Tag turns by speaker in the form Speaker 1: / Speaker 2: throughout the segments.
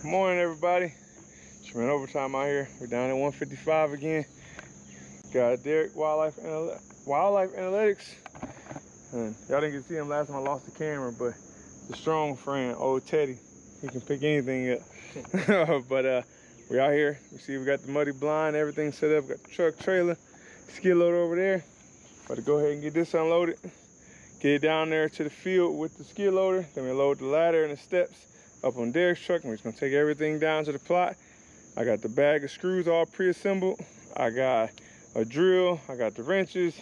Speaker 1: Good morning, everybody. Just ran overtime out here. We're down at 155 again. Got Derek, Wildlife Analytics. And y'all didn't get to see him last time I lost the camera, but the strong friend, old Teddy, he can pick anything up. But we out here. You see we got the muddy blind, everything set up. Got the truck, trailer, skid loader over there. About to go ahead and get this unloaded. Get it down there to the field with the skid loader. Then we load the ladder and the steps up on Derek's truck, and we're just gonna take everything down to the plot. I got the bag of screws all pre-assembled. I got a drill, I got the wrenches,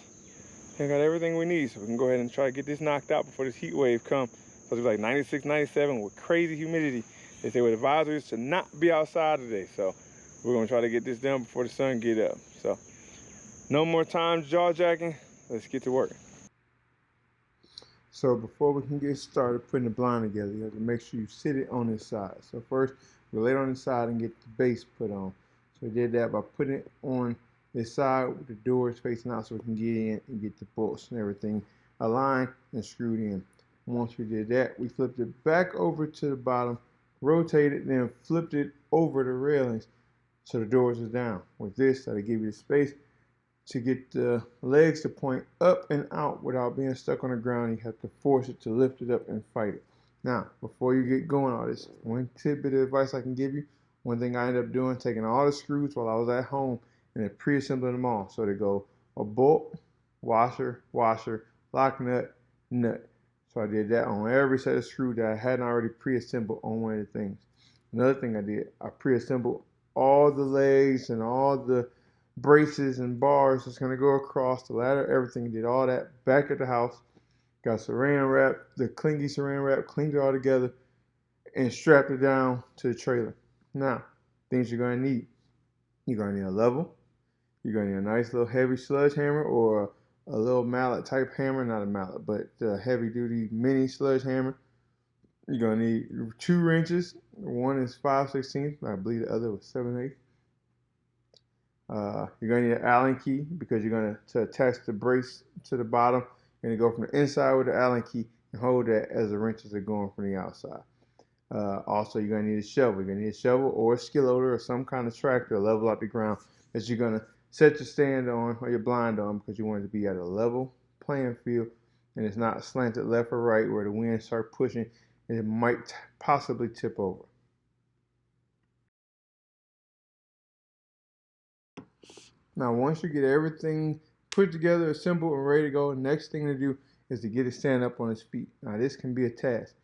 Speaker 1: I got everything we need. So we can go ahead and try to get this knocked out before this heat wave comes. So it's like 96, 97 with crazy humidity. They say with advisories to not be outside today. So we're gonna try to get this done before the sun get up. So no more time jaw jacking, let's get to work. So before we can get started putting the blind together, you have to make sure you sit it on this side. So first, we lay it on this side and get the base put on. So we did that by putting it on this side with the doors facing out so we can get in and get the bolts and everything aligned and screwed in. Once we did that, we flipped it back over to the bottom, rotated, then flipped it over the railings so the doors are down. With this, that'll give you the space to get the legs to point up and out without being stuck on the ground. You have to force it to lift it up and fight it. Now, before you get going all this, one tidbit of advice I can give you, one thing I ended up doing, taking all the screws while I was at home and then pre-assembling them all. So they go a bolt, washer, lock nut, nut. So I did that on every set of screws that I hadn't already pre-assembled on one of the things. Another thing I did, I pre-assembled all the legs and all the braces and bars that's going to go across the ladder, everything. Did all that back at the house. Got saran wrap, the clingy saran wrap, cleaned it all together and strapped it down to the trailer. Now, things you're going to need. You're going to need a level. You're going to need a nice little heavy sludge hammer or a little mallet type hammer, not a mallet, but a heavy duty mini sludge hammer. You're going to need 2 wrenches. One is 5/16, I believe the other was 7/8. You're going to need an Allen key because you're going to attach the brace to the bottom. You're going to go from the inside with the Allen key and hold that as the wrenches are going from the outside. Also, you're going to need a shovel. You're going to need a shovel or a skid loader or some kind of tractor to level out the ground that you're going to set your stand on or your blind on because you want it to be at a level playing field and it's not slanted left or right where the wind starts pushing and it might possibly tip over. Now, once you get everything put together, assembled, and ready to go, the next thing to do is to get it stand up on its feet. Now, this can be a task.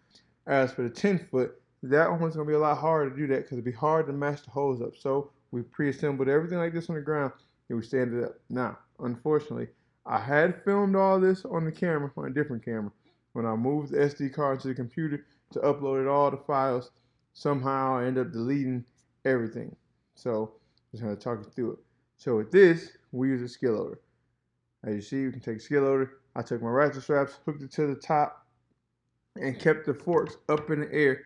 Speaker 1: As for the 10-foot, that one's going to be a lot harder to do that because it'd be hard to match the holes up. So we pre-assembled everything like this on the ground and we stand it up. Now, unfortunately, I had filmed all this on the camera, on a different camera. When I moved the SD card to the computer to upload all the files, somehow I ended up deleting everything. So I'm just going to talk you through it. So with this, we use a skid loader. As you see, you can take a skid loader. I took my ratchet straps, hooked it to the top, and kept the forks up in the air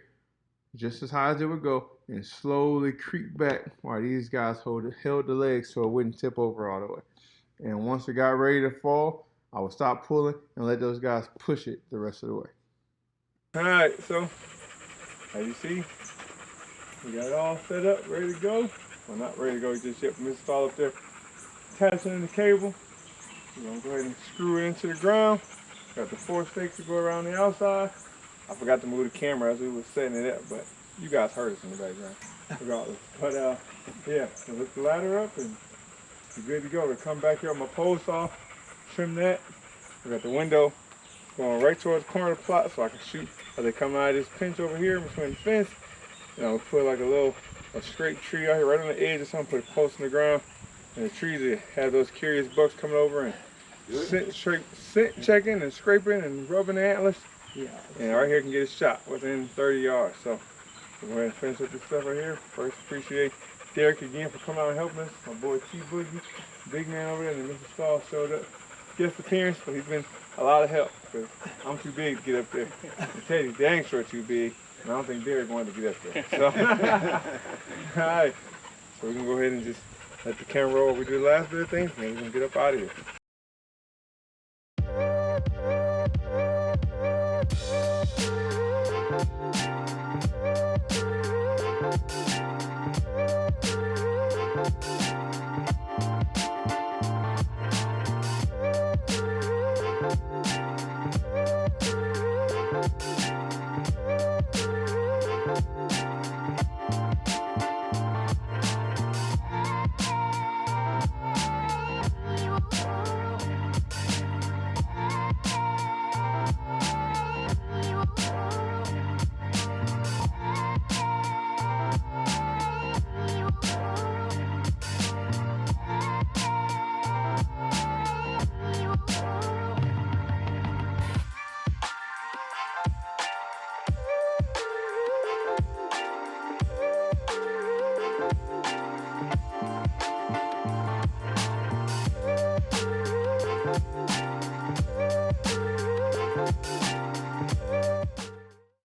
Speaker 1: just as high as it would go, and slowly creep back while these guys held the legs so it wouldn't tip over all the way. And once it got ready to fall, I would stop pulling and let those guys push it the rest of the way. All right, so as you see, we got it all set up, ready to go. Well, not ready to go just yet, but this is all up there. Attaching in the cable. We're going to go ahead and screw it into the ground. Got the 4 stakes to go around the outside. I forgot to move the camera as we were setting it up, but you guys heard us in the background, regardless. But yeah, so lift the ladder up and you're good to go. We'll come back here on my pole saw, trim that. We got the window going right towards the corner of the plot so I can shoot as they come out of this pinch over here between the fence. You know, put like a straight tree out here right on the edge or something, put a post in the ground, and the trees that have those curious bucks coming over and scent checking and scraping and rubbing the antlers. Yeah. And right here can get a shot within 30 yards. So we'll go ahead and finish up this stuff right here. First, appreciate Derek again for coming out and helping us. My boy T Boogie, big man over there, and Mr. Stahl showed up. Guest appearance, but he's been a lot of help because I'm too big to get up there. And Teddy, dang sure too big. And I don't think Derek wanted to get up there. So, all right. So we're going to go ahead and just let the camera roll. We do the last bit of things, and then we're going to get up out of here.